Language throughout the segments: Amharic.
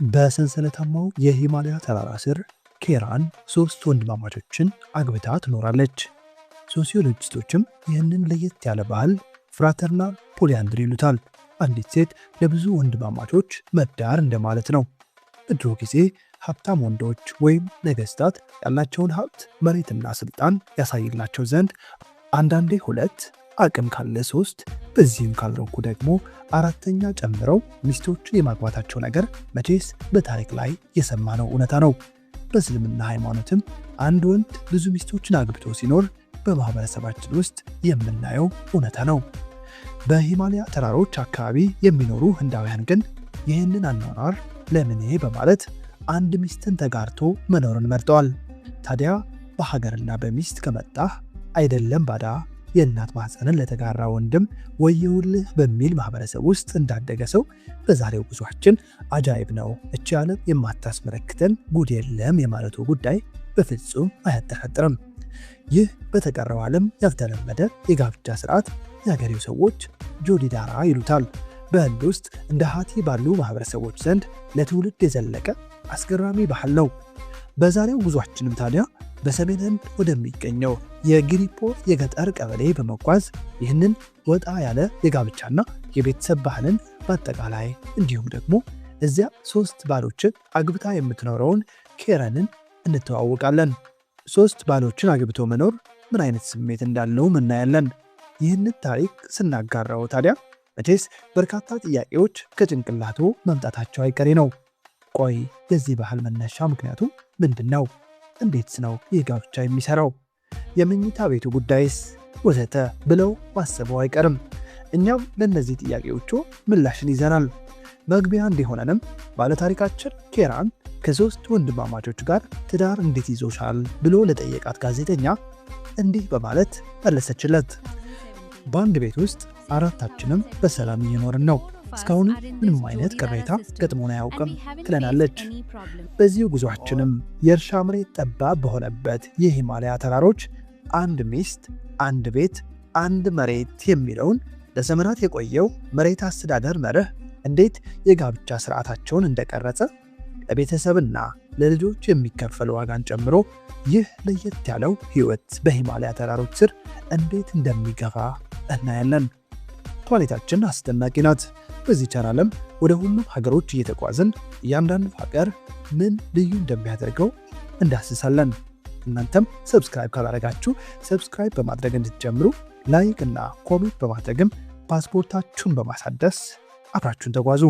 በሰንሰለታማው የሂማላያ ተራራ ስር ኬራን ሶስት ወንድማማቾችን አግብታ ትኖራለች። ሶሲዮሎጂስቶችም ይህንን ለየት ያለ ባህል ፍራተርናል ፖሊያንድሪ ይሉታል። አንዲት ሴት ለብዙ ወንድማማቾች መዳር እንደማለት ነው። በድሮ ጊዜ ሀብታም ወንዶች ወይም ነገስታት ያላቸውን ሀብት፣ መሬትና ስልጣን ያሳይላቸው ዘንድ አንዳንዴ ሁለት፣ አቅም ካለ ሶስት፣ በዚህም ካልረኩ ደግሞ አራተኛ ጨምረው ሚስቶችን የማግባታቸው ነገር መቼስ በታሪክ ላይ የሰማነው እውነታ ነው። በእስልምና ሃይማኖትም አንድ ወንድ ብዙ ሚስቶችን አግብቶ ሲኖር በማህበረሰባችን ውስጥ የምናየው እውነታ ነው። በሂማላያ ተራሮች አካባቢ የሚኖሩ ህንዳውያን ግን ይህንን አኗኗር ለምኔ በማለት አንድ ሚስትን ተጋርቶ መኖርን መርጠዋል። ታዲያ በሀገርና በሚስት ከመጣህ አይደለም ባዳ የእናት ማህፀንን ለተጋራ ወንድም ወየውልህ በሚል ማህበረሰብ ውስጥ እንዳደገ ሰው በዛሬው ጉዟችን አጃይብ ነው፣ እቺ ዓለም የማታስመለክተን ጉድ የለም የማለቱ ጉዳይ በፍጹም አያጠራጥርም። ይህ በተቀረው ዓለም ያልተለመደ የጋብቻ ስርዓት የሀገሬው ሰዎች ጆዲዳራ ይሉታል። በህንድ ውስጥ እንደ ሃቲ ባሉ ማህበረሰቦች ዘንድ ለትውልድ የዘለቀ አስገራሚ ባህል ነው። በዛሬው ጉዟችንም ታዲያ በሰሜን ህንድ ወደሚገኘው የጊሪፖር የገጠር ቀበሌ በመጓዝ ይህንን ወጣ ያለ የጋብቻና የቤተሰብ ባህልን በአጠቃላይ እንዲሁም ደግሞ እዚያ ሶስት ባሎችን አግብታ የምትኖረውን ኬረንን እንተዋወቃለን። ሶስት ባሎችን አግብቶ መኖር ምን አይነት ስሜት እንዳለው እናያለን። ይህንን ታሪክ ስናጋራው ታዲያ መቼስ በርካታ ጥያቄዎች ከጭንቅላቱ መምጣታቸው አይቀሬ ነው። ቆይ የዚህ ባህል መነሻ ምክንያቱ ምንድን ነው? እንዴትስ ነው ይህ ጋብቻ የሚሰራው? የመኝታ ቤቱ ጉዳይስ? ወዘተ ብለው ማሰበው አይቀርም። እኛም ለእነዚህ ጥያቄዎቹ ምላሽን ይዘናል። መግቢያ እንዲሆነንም ባለታሪካችን ኬራን ከሶስት ወንድማማቾች ጋር ትዳር እንዴት ይዞሻል ብሎ ለጠየቃት ጋዜጠኛ እንዲህ በማለት መለሰችለት። በአንድ ቤት ውስጥ አራታችንም በሰላም እየኖርን ነው። እስካሁን ምንም አይነት ቅሬታ ገጥሞን አያውቅም ትለናለች። በዚሁ ጉዟችንም የእርሻ መሬት ጠባብ በሆነበት የሂማላያ ተራሮች አንድ ሚስት፣ አንድ ቤት፣ አንድ መሬት የሚለውን ለዘመናት የቆየው መሬት አስተዳደር መርህ እንዴት የጋብቻ ስርዓታቸውን እንደቀረጸ ለቤተሰብና ለልጆች የሚከፈል ዋጋን ጨምሮ ይህ ለየት ያለው ህይወት በሂማላያ ተራሮች ስር እንዴት እንደሚገፋ እናያለን። ፕላኔታችን አስደናቂ ናት። በዚህ ቻናልም ወደ ሁሉም ሀገሮች እየተጓዝን እያንዳንዱ ሀገር ምን ልዩ እንደሚያደርገው እንዳስሳለን። እናንተም ሰብስክራይብ ካላደረጋችሁ ሰብስክራይብ በማድረግ እንድትጀምሩ፣ ላይክ እና ኮሜንት በማድረግም ፓስፖርታችሁን በማሳደስ አብራችሁን ተጓዙ።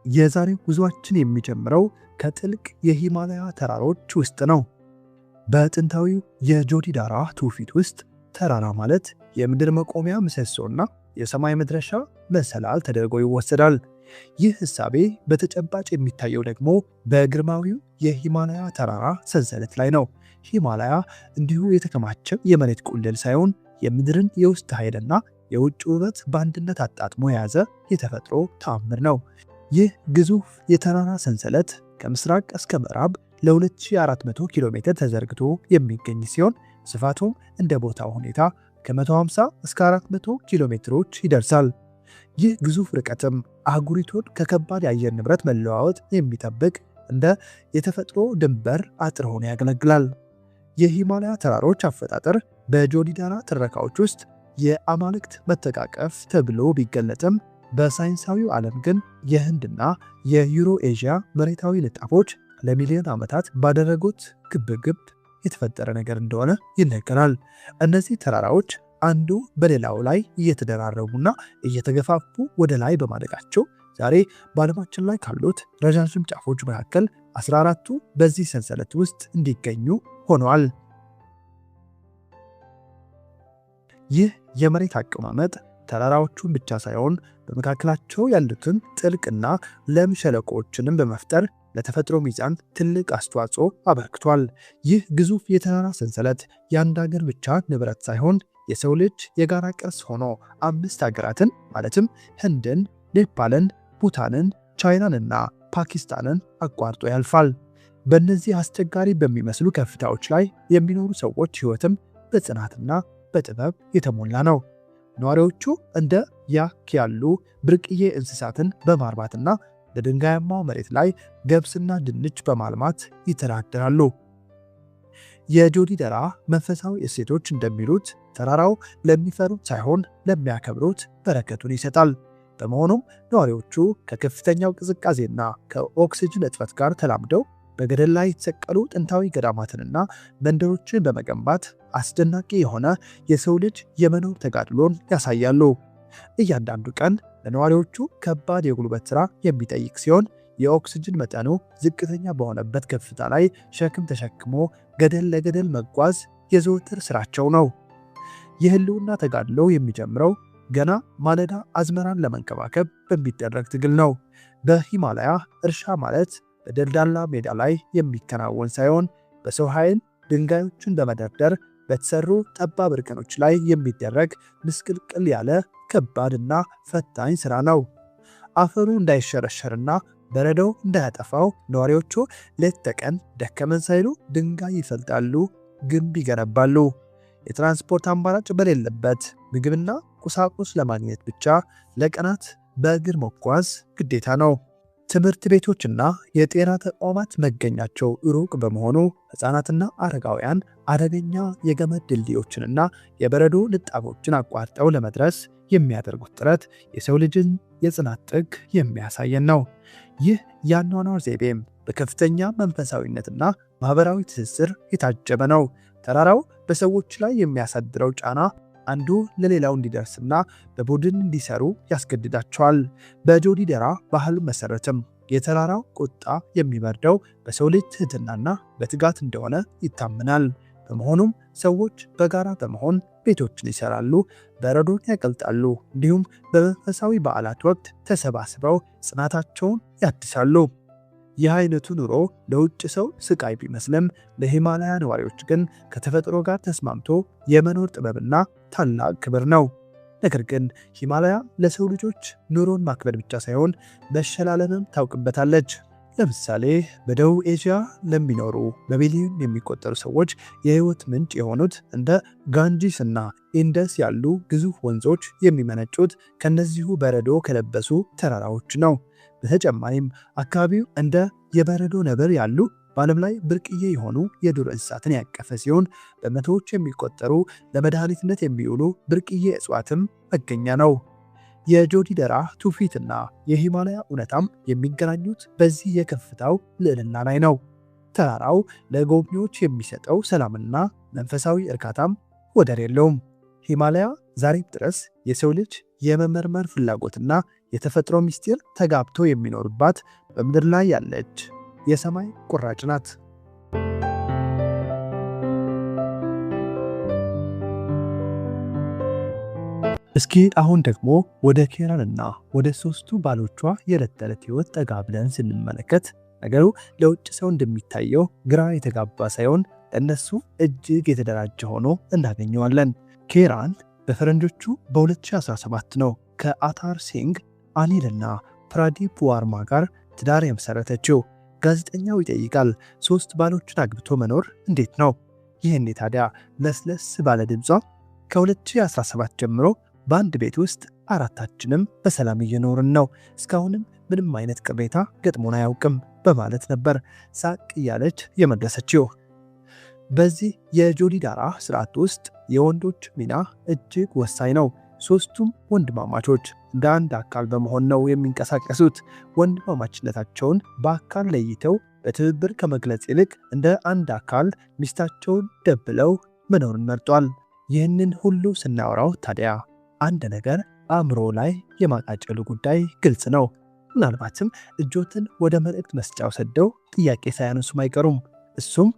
የዛሬው ጉዟችን የሚጀምረው ከጥልቅ የሂማላያ ተራሮች ውስጥ ነው። በጥንታዊው የጆዲዳራ ትውፊት ውስጥ ተራራ ማለት የምድር መቆሚያ ምሰሶና የሰማይ መድረሻ መሰላል ተደርጎ ይወሰዳል። ይህ ሕሳቤ በተጨባጭ የሚታየው ደግሞ በግርማዊው የሂማላያ ተራራ ሰንሰለት ላይ ነው። ሂማላያ እንዲሁ የተከማቸ የመሬት ቁልል ሳይሆን የምድርን የውስጥ ኃይልና የውጭ ውበት በአንድነት አጣጥሞ የያዘ የተፈጥሮ ተአምር ነው። ይህ ግዙፍ የተራራ ሰንሰለት ከምስራቅ እስከ ምዕራብ ለ2400 ኪሎ ሜትር ተዘርግቶ የሚገኝ ሲሆን ስፋቱም እንደ ቦታው ሁኔታ ከ150 እስከ 400 ኪሎ ሜትሮች ይደርሳል። ይህ ግዙፍ ርቀትም አህጉሪቱን ከከባድ የአየር ንብረት መለዋወጥ የሚጠብቅ እንደ የተፈጥሮ ድንበር አጥር ሆኖ ያገለግላል። የሂማላያ ተራሮች አፈጣጠር በጆዲዳራ ትረካዎች ውስጥ የአማልክት መተቃቀፍ ተብሎ ቢገለጥም በሳይንሳዊው ዓለም ግን የህንድና የዩሮ ኤዥያ መሬታዊ ልጣፎች ለሚሊዮን ዓመታት ባደረጉት ግብግብ የተፈጠረ ነገር እንደሆነ ይነገራል። እነዚህ ተራራዎች አንዱ በሌላው ላይ እየተደራረቡና እየተገፋፉ ወደ ላይ በማደጋቸው ዛሬ በዓለማችን ላይ ካሉት ረዣዥም ጫፎች መካከል 14ቱ በዚህ ሰንሰለት ውስጥ እንዲገኙ ሆነዋል። ይህ የመሬት አቀማመጥ ተራራዎቹን ብቻ ሳይሆን በመካከላቸው ያሉትን ጥልቅና ለም ሸለቆዎችንም በመፍጠር ለተፈጥሮ ሚዛን ትልቅ አስተዋጽኦ አበርክቷል። ይህ ግዙፍ የተራራ ሰንሰለት የአንድ ሀገር ብቻ ንብረት ሳይሆን የሰው ልጅ የጋራ ቅርስ ሆኖ 5 ሀገራትን ማለትም ህንድን፣ ኔፓልን፣ ቡታንን፣ ቻይናንና ፓኪስታንን አቋርጦ ያልፋል። በእነዚህ አስቸጋሪ በሚመስሉ ከፍታዎች ላይ የሚኖሩ ሰዎች ሕይወትም በጽናትና በጥበብ የተሞላ ነው። ነዋሪዎቹ እንደ ያክ ያሉ ብርቅዬ እንስሳትን በማርባትና ለድንጋያማው መሬት ላይ ገብስና ድንች በማልማት ይተዳደራሉ። የጆዲደራ መንፈሳዊ እሴቶች እንደሚሉት ተራራው ለሚፈሩት ሳይሆን ለሚያከብሩት በረከቱን ይሰጣል። በመሆኑም ነዋሪዎቹ ከከፍተኛው ቅዝቃዜና ከኦክሲጅን እጥረት ጋር ተላምደው በገደል ላይ የተሰቀሉ ጥንታዊ ገዳማትንና መንደሮችን በመገንባት አስደናቂ የሆነ የሰው ልጅ የመኖር ተጋድሎን ያሳያሉ። እያንዳንዱ ቀን ለነዋሪዎቹ ከባድ የጉልበት ሥራ የሚጠይቅ ሲሆን የኦክሲጅን መጠኑ ዝቅተኛ በሆነበት ከፍታ ላይ ሸክም ተሸክሞ ገደል ለገደል መጓዝ የዘወትር ሥራቸው ነው። የህልውና ተጋድሎ የሚጀምረው ገና ማለዳ አዝመራን ለመንከባከብ በሚደረግ ትግል ነው። በሂማላያ እርሻ ማለት በደልዳላ ሜዳ ላይ የሚከናወን ሳይሆን በሰው ኃይል ድንጋዮችን በመደርደር በተሰሩ ጠባብ እርከኖች ላይ የሚደረግ ምስቅልቅል ያለ ከባድና ፈታኝ ሥራ ነው። አፈሩ እንዳይሸረሸርና በረዶው እንዳያጠፋው ነዋሪዎቹ ሌት ተቀን ደከመን ሳይሉ ድንጋይ ይፈልጣሉ፣ ግንብ ይገነባሉ። የትራንስፖርት አማራጭ በሌለበት ምግብና ቁሳቁስ ለማግኘት ብቻ ለቀናት በእግር መጓዝ ግዴታ ነው። ትምህርት ቤቶችና የጤና ተቋማት መገኛቸው ሩቅ በመሆኑ ሕፃናትና አረጋውያን አደገኛ የገመድ ድልድዮችንና የበረዶ ንጣፎችን አቋርጠው ለመድረስ የሚያደርጉት ጥረት የሰው ልጅን የጽናት ጥግ የሚያሳየን ነው። ይህ የአኗኗር ዘይቤም በከፍተኛ መንፈሳዊነትና ማህበራዊ ትስስር የታጀበ ነው። ተራራው በሰዎች ላይ የሚያሳድረው ጫና አንዱ ለሌላው እንዲደርስና በቡድን እንዲሰሩ ያስገድዳቸዋል። በጆዲደራ ባህል መሰረትም የተራራው ቁጣ የሚበርደው በሰው ልጅ ትህትናና በትጋት እንደሆነ ይታመናል። በመሆኑም ሰዎች በጋራ በመሆን ቤቶችን ይሰራሉ፣ በረዶን ያቀልጣሉ፣ እንዲሁም በመንፈሳዊ በዓላት ወቅት ተሰባስበው ጽናታቸውን ያድሳሉ። ይህ አይነቱ ኑሮ ለውጭ ሰው ስቃይ ቢመስልም ለሂማላያ ነዋሪዎች ግን ከተፈጥሮ ጋር ተስማምቶ የመኖር ጥበብና ታላቅ ክብር ነው። ነገር ግን ሂማላያ ለሰው ልጆች ኑሮን ማክበር ብቻ ሳይሆን መሸላለምም ታውቅበታለች። ለምሳሌ በደቡብ ኤዥያ ለሚኖሩ በቢሊዮን የሚቆጠሩ ሰዎች የህይወት ምንጭ የሆኑት እንደ ጋንጂስ እና ኢንደስ ያሉ ግዙፍ ወንዞች የሚመነጩት ከነዚሁ በረዶ ከለበሱ ተራራዎች ነው። በተጨማሪም አካባቢው እንደ የበረዶ ነብር ያሉ በዓለም ላይ ብርቅዬ የሆኑ የዱር እንስሳትን ያቀፈ ሲሆን በመቶዎች የሚቆጠሩ ለመድኃኒትነት የሚውሉ ብርቅዬ እጽዋትም መገኛ ነው። የጆዲደራ ትውፊትና የሂማላያ እውነታም የሚገናኙት በዚህ የከፍታው ልዕልና ላይ ነው። ተራራው ለጎብኚዎች የሚሰጠው ሰላምና መንፈሳዊ እርካታም ወደር የለውም። ሂማላያ ዛሬም ድረስ የሰው ልጅ የመመርመር ፍላጎትና የተፈጥሮ ምስጢር ተጋብቶ የሚኖርባት በምድር ላይ ያለች የሰማይ ቁራጭ ናት። እስኪ አሁን ደግሞ ወደ ኬራንና ወደ ሶስቱ ባሎቿ የዕለት ተዕለት ሕይወት ጠጋ ብለን ስንመለከት ነገሩ ለውጭ ሰው እንደሚታየው ግራ የተጋባ ሳይሆን ለእነሱ እጅግ የተደራጀ ሆኖ እናገኘዋለን። ኬራን በፈረንጆቹ በ2017 ነው ከአታር ሲንግ አኒልና ፕራዲፕ ዋርማ ጋር ትዳር የመሰረተችው። ጋዜጠኛው ይጠይቃል፣ ሶስት ባሎችን አግብቶ መኖር እንዴት ነው? ይህኔ ታዲያ ለስለስ ባለ ድምጿ ከ2017 ጀምሮ በአንድ ቤት ውስጥ አራታችንም በሰላም እየኖርን ነው፣ እስካሁንም ምንም አይነት ቅሬታ ገጥሞን አያውቅም በማለት ነበር ሳቅ እያለች የመለሰችው። በዚህ የጆዲደራ ስርዓት ውስጥ የወንዶች ሚና እጅግ ወሳኝ ነው። ሶስቱም ወንድማማቾች እንደ አንድ አካል በመሆን ነው የሚንቀሳቀሱት። ወንድማማችነታቸውን በአካል ለይተው በትብብር ከመግለጽ ይልቅ እንደ አንድ አካል ሚስታቸውን ደብለው መኖርን መርጧል። ይህንን ሁሉ ስናወራው ታዲያ አንድ ነገር አእምሮ ላይ የማቃጨሉ ጉዳይ ግልጽ ነው። ምናልባትም እጆትን ወደ መልእክት መስጫው ሰደው ጥያቄ ሳያነሱም አይቀሩም። እሱም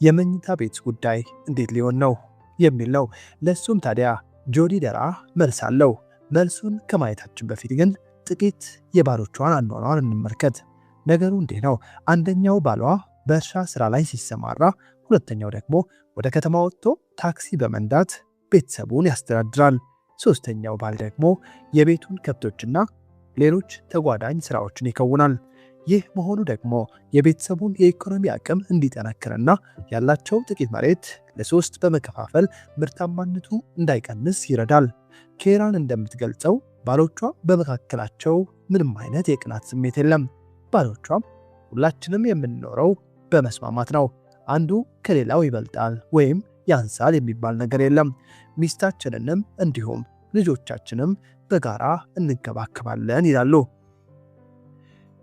የመኝታ ቤት ጉዳይ እንዴት ሊሆን ነው የሚል ነው። ለሱም ታዲያ ጆዲደራ መልስ አለው። መልሱን ከማየታችን በፊት ግን ጥቂት የባሎቿን አኗኗር እንመልከት። ነገሩ እንዲህ ነው። አንደኛው ባሏ በእርሻ ስራ ላይ ሲሰማራ፣ ሁለተኛው ደግሞ ወደ ከተማ ወጥቶ ታክሲ በመንዳት ቤተሰቡን ያስተዳድራል። ሶስተኛው ባል ደግሞ የቤቱን ከብቶችና ሌሎች ተጓዳኝ ስራዎችን ይከውናል። ይህ መሆኑ ደግሞ የቤተሰቡን የኢኮኖሚ አቅም እንዲጠነክርና ያላቸው ጥቂት መሬት ለሶስት በመከፋፈል ምርታማነቱ እንዳይቀንስ ይረዳል። ኬራን እንደምትገልጸው ባሎቿ በመካከላቸው ምንም አይነት የቅናት ስሜት የለም። ባሎቿም ሁላችንም የምንኖረው በመስማማት ነው፣ አንዱ ከሌላው ይበልጣል ወይም ያንሳል የሚባል ነገር የለም። ሚስታችንንም እንዲሁም ልጆቻችንም በጋራ እንከባከባለን ይላሉ።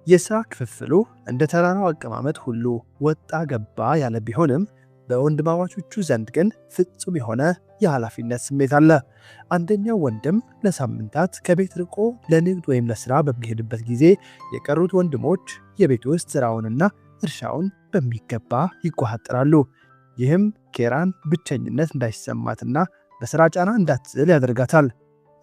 የሥራ ክፍፍሉ እንደ ተራራው አቀማመጥ ሁሉ ወጣ ገባ ያለ ቢሆንም በወንድማማቾቹ ዘንድ ግን ፍጹም የሆነ የኃላፊነት ስሜት አለ። አንደኛው ወንድም ለሳምንታት ከቤት ርቆ ለንግድ ወይም ለሥራ በሚሄድበት ጊዜ የቀሩት ወንድሞች የቤት ውስጥ ሥራውንና እርሻውን በሚገባ ይቆጣጠራሉ። ይህም ኬራን ብቸኝነት እንዳይሰማትና በሥራ ጫና እንዳትዝል ያደርጋታል።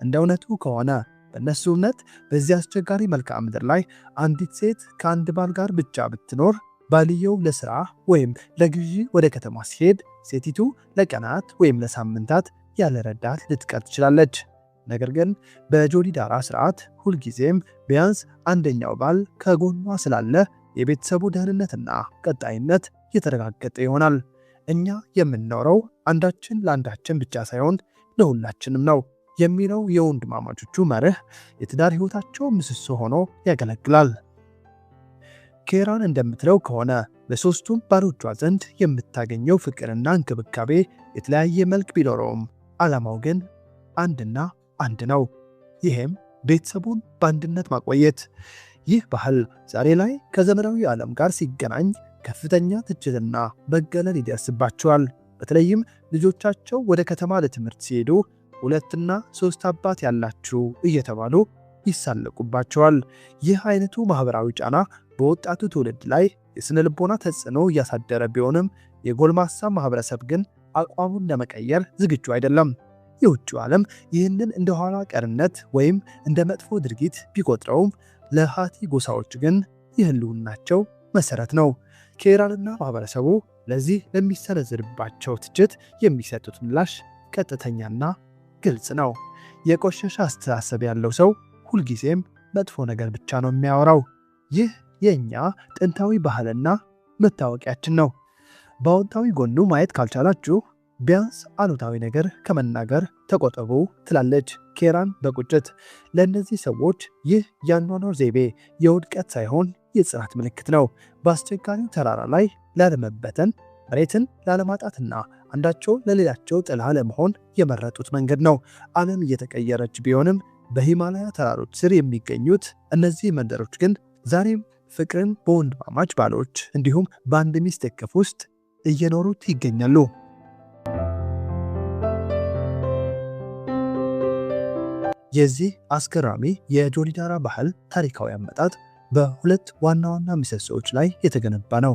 እንደ እውነቱ ከሆነ በእነሱ እምነት በዚህ አስቸጋሪ መልክዓ ምድር ላይ አንዲት ሴት ከአንድ ባል ጋር ብቻ ብትኖር ባልየው ለሥራ ወይም ለግዢ ወደ ከተማ ሲሄድ ሴቲቱ ለቀናት ወይም ለሳምንታት ያለ ረዳት ልትቀር ትችላለች። ነገር ግን በጆዲዳራ ስርዓት ሁልጊዜም ቢያንስ አንደኛው ባል ከጎኗ ስላለ የቤተሰቡ ደህንነትና ቀጣይነት የተረጋገጠ ይሆናል። እኛ የምንኖረው አንዳችን ለአንዳችን ብቻ ሳይሆን ለሁላችንም ነው የሚለው የወንድማማቾቹ መርህ የትዳር ሕይወታቸው ምሰሶ ሆኖ ያገለግላል። ኬራን እንደምትለው ከሆነ በሦስቱም ባሎቿ ዘንድ የምታገኘው ፍቅርና እንክብካቤ የተለያየ መልክ ቢኖረውም ዓላማው ግን አንድና አንድ ነው። ይህም ቤተሰቡን በአንድነት ማቆየት። ይህ ባህል ዛሬ ላይ ከዘመናዊ ዓለም ጋር ሲገናኝ ከፍተኛ ትችትና መገለል ይደርስባቸዋል። በተለይም ልጆቻቸው ወደ ከተማ ለትምህርት ሲሄዱ ሁለትና ሶስት አባት ያላችሁ እየተባሉ ይሳለቁባቸዋል። ይህ አይነቱ ማህበራዊ ጫና በወጣቱ ትውልድ ላይ የስነ ልቦና ተጽዕኖ እያሳደረ ቢሆንም የጎልማሳ ማህበረሰብ ግን አቋሙን ለመቀየር ዝግጁ አይደለም። የውጭው ዓለም ይህንን እንደ ኋላ ቀርነት ወይም እንደ መጥፎ ድርጊት ቢቆጥረውም ለሃቲ ጎሳዎች ግን የህልውናቸው መሰረት ነው። ኬራንና ማህበረሰቡ ለዚህ ለሚሰነዝርባቸው ትችት የሚሰጡት ምላሽ ቀጥተኛና ግልጽ ነው። የቆሸሸ አስተሳሰብ ያለው ሰው ሁልጊዜም መጥፎ ነገር ብቻ ነው የሚያወራው። ይህ የኛ ጥንታዊ ባህልና መታወቂያችን ነው። በአዎንታዊ ጎኑ ማየት ካልቻላችሁ ቢያንስ አሉታዊ ነገር ከመናገር ተቆጠቡ ትላለች ኬራን በቁጭት። ለእነዚህ ሰዎች ይህ የአኗኗር ዘይቤ የውድቀት ሳይሆን የጽናት ምልክት ነው። በአስቸጋሪው ተራራ ላይ ላለመበተን፣ መሬትን ላለማጣትና አንዳቸው ለሌላቸው ጥላ ለመሆን የመረጡት መንገድ ነው። ዓለም እየተቀየረች ቢሆንም በሂማላያ ተራሮች ስር የሚገኙት እነዚህ መንደሮች ግን ዛሬም ፍቅርን በወንድማማች ባሎች እንዲሁም በአንድ ሚስት እቅፍ ውስጥ እየኖሩት ይገኛሉ። የዚህ አስገራሚ የጆዲዳራ ባህል ታሪካዊ አመጣጥ በሁለት ዋና ዋና ምሰሶዎች ላይ የተገነባ ነው።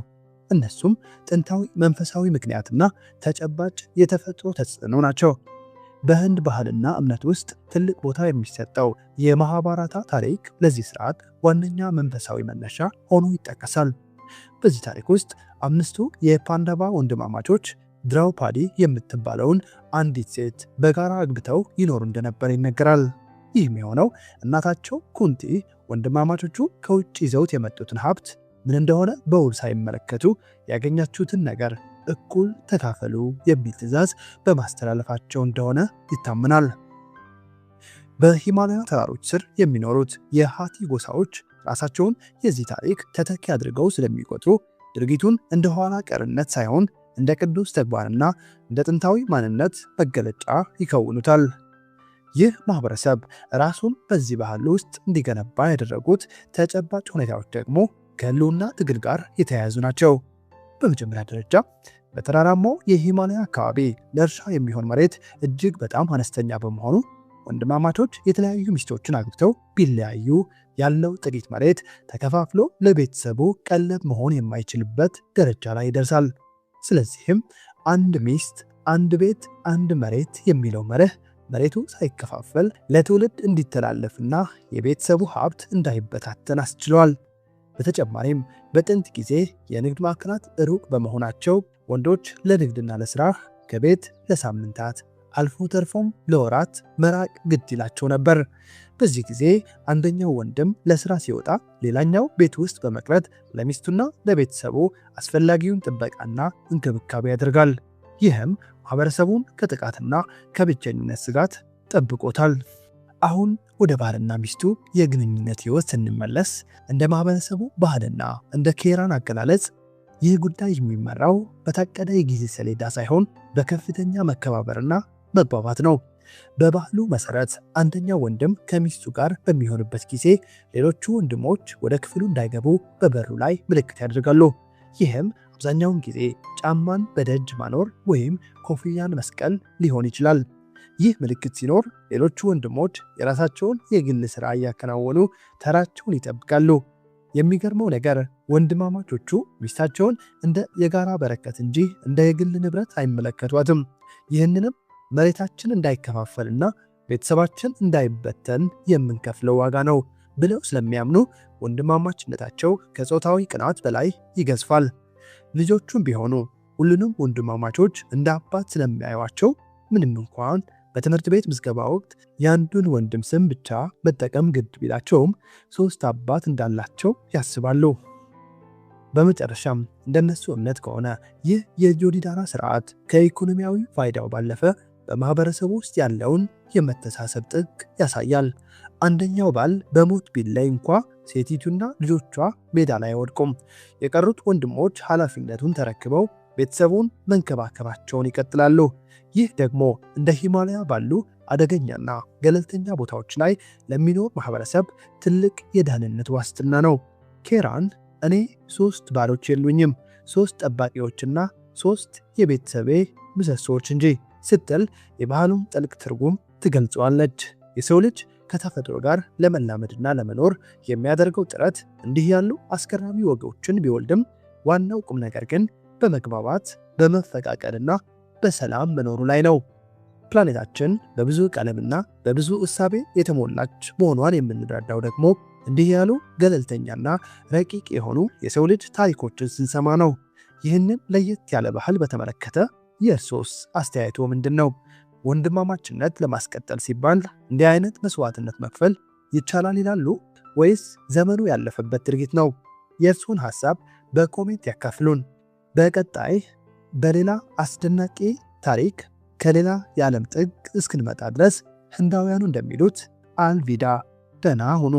እነሱም ጥንታዊ መንፈሳዊ ምክንያትና ተጨባጭ የተፈጥሮ ተጽዕኖ ናቸው። በህንድ ባህልና እምነት ውስጥ ትልቅ ቦታ የሚሰጠው የማሃባራታ ታሪክ ለዚህ ስርዓት ዋነኛ መንፈሳዊ መነሻ ሆኖ ይጠቀሳል። በዚህ ታሪክ ውስጥ አምስቱ የፓንዳቫ ወንድማማቾች ድራውፓዲ የምትባለውን አንዲት ሴት በጋራ አግብተው ይኖሩ እንደነበር ይነገራል። ይህም የሆነው እናታቸው ኩንቲ ወንድማማቾቹ ከውጭ ይዘውት የመጡትን ሀብት ምን እንደሆነ በውል ሳይመለከቱ ያገኛችሁትን ነገር እኩል ተካፈሉ የሚል ትዕዛዝ በማስተላለፋቸው እንደሆነ ይታመናል። በሂማላያ ተራሮች ስር የሚኖሩት የሃቲ ጎሳዎች ራሳቸውን የዚህ ታሪክ ተተኪ አድርገው ስለሚቆጥሩ ድርጊቱን እንደ ኋላ ቀርነት ሳይሆን እንደ ቅዱስ ተግባርና እንደ ጥንታዊ ማንነት መገለጫ ይከውኑታል። ይህ ማህበረሰብ ራሱን በዚህ ባህል ውስጥ እንዲገነባ ያደረጉት ተጨባጭ ሁኔታዎች ደግሞ ከህልውና ትግል ጋር የተያያዙ ናቸው። በመጀመሪያ ደረጃ በተራራማው የሂማላያ አካባቢ ለእርሻ የሚሆን መሬት እጅግ በጣም አነስተኛ በመሆኑ ወንድማማቾች የተለያዩ ሚስቶችን አግብተው ቢለያዩ ያለው ጥቂት መሬት ተከፋፍሎ ለቤተሰቡ ቀለብ መሆን የማይችልበት ደረጃ ላይ ይደርሳል። ስለዚህም አንድ ሚስት፣ አንድ ቤት፣ አንድ መሬት የሚለው መርህ መሬቱ ሳይከፋፈል ለትውልድ እንዲተላለፍና የቤተሰቡ ሀብት እንዳይበታተን አስችሏል። በተጨማሪም በጥንት ጊዜ የንግድ ማዕከላት ሩቅ በመሆናቸው ወንዶች ለንግድና ለሥራ ከቤት ለሳምንታት አልፎ ተርፎም ለወራት መራቅ ግድ ይላቸው ነበር። በዚህ ጊዜ አንደኛው ወንድም ለስራ ሲወጣ ሌላኛው ቤት ውስጥ በመቅረት ለሚስቱና ለቤተሰቡ አስፈላጊውን ጥበቃና እንክብካቤ ያደርጋል። ይህም ማህበረሰቡን ከጥቃትና ከብቸኝነት ስጋት ጠብቆታል። አሁን ወደ ባልና ሚስቱ የግንኙነት ህይወት ስንመለስ እንደ ማህበረሰቡ ባህልና እንደ ኬራን አገላለጽ ይህ ጉዳይ የሚመራው በታቀደ የጊዜ ሰሌዳ ሳይሆን በከፍተኛ መከባበርና መግባባት ነው። በባህሉ መሰረት አንደኛው ወንድም ከሚስቱ ጋር በሚሆንበት ጊዜ ሌሎቹ ወንድሞች ወደ ክፍሉ እንዳይገቡ በበሩ ላይ ምልክት ያደርጋሉ። ይህም አብዛኛውን ጊዜ ጫማን በደጅ ማኖር ወይም ኮፍያን መስቀል ሊሆን ይችላል። ይህ ምልክት ሲኖር ሌሎቹ ወንድሞች የራሳቸውን የግል ሥራ እያከናወኑ ተራቸውን ይጠብቃሉ። የሚገርመው ነገር ወንድማማቾቹ ሚስታቸውን እንደ የጋራ በረከት እንጂ እንደ የግል ንብረት አይመለከቷትም። ይህንንም መሬታችን እንዳይከፋፈልና ቤተሰባችን እንዳይበተን የምንከፍለው ዋጋ ነው ብለው ስለሚያምኑ ወንድማማችነታቸው ከጾታዊ ቅናት በላይ ይገዝፋል። ልጆቹም ቢሆኑ ሁሉንም ወንድማማቾች እንደ አባት ስለሚያዩዋቸው ምንም እንኳን በትምህርት ቤት ምዝገባ ወቅት የአንዱን ወንድም ስም ብቻ መጠቀም ግድ ቢላቸውም ሶስት አባት እንዳላቸው ያስባሉ። በመጨረሻም እንደነሱ እምነት ከሆነ ይህ የጆዲዳራ ስርዓት ከኢኮኖሚያዊ ፋይዳው ባለፈ በማህበረሰቡ ውስጥ ያለውን የመተሳሰብ ጥግ ያሳያል። አንደኛው ባል በሞት ቢለይ እንኳ ሴቲቱና ልጆቿ ሜዳ ላይ አይወድቁም። የቀሩት ወንድሞች ኃላፊነቱን ተረክበው ቤተሰቡን መንከባከባቸውን ይቀጥላሉ። ይህ ደግሞ እንደ ሂማላያ ባሉ አደገኛና ገለልተኛ ቦታዎች ላይ ለሚኖር ማህበረሰብ ትልቅ የደህንነት ዋስትና ነው። ኬራን እኔ 3 ባሎች የሉኝም፣ 3 ጠባቂዎችና 3 የቤተሰቤ ምሰሶዎች እንጂ ስትል የባህሉን ጥልቅ ትርጉም ትገልጸዋለች። የሰው ልጅ ከተፈጥሮ ጋር ለመላመድና ለመኖር የሚያደርገው ጥረት እንዲህ ያሉ አስገራሚ ወጎችን ቢወልድም ዋናው ቁም ነገር ግን በመግባባት በመፈቃቀድና በሰላም መኖሩ ላይ ነው። ፕላኔታችን በብዙ ቀለምና በብዙ እሳቤ የተሞላች መሆኗን የምንረዳው ደግሞ እንዲህ ያሉ ገለልተኛና ረቂቅ የሆኑ የሰው ልጅ ታሪኮችን ስንሰማ ነው። ይህንን ለየት ያለ ባህል በተመለከተ የእርሶስ አስተያየቶ ምንድን ነው? ወንድማማችነት ለማስቀጠል ሲባል እንዲህ አይነት መስዋዕትነት መክፈል ይቻላል ይላሉ ወይስ ዘመኑ ያለፈበት ድርጊት ነው? የእርሶን ሐሳብ በኮሜንት ያካፍሉን። በቀጣይ በሌላ አስደናቂ ታሪክ ከሌላ የዓለም ጥግ እስክንመጣ ድረስ ህንዳውያኑ እንደሚሉት አልቪዳ፣ ደህና ሁኑ።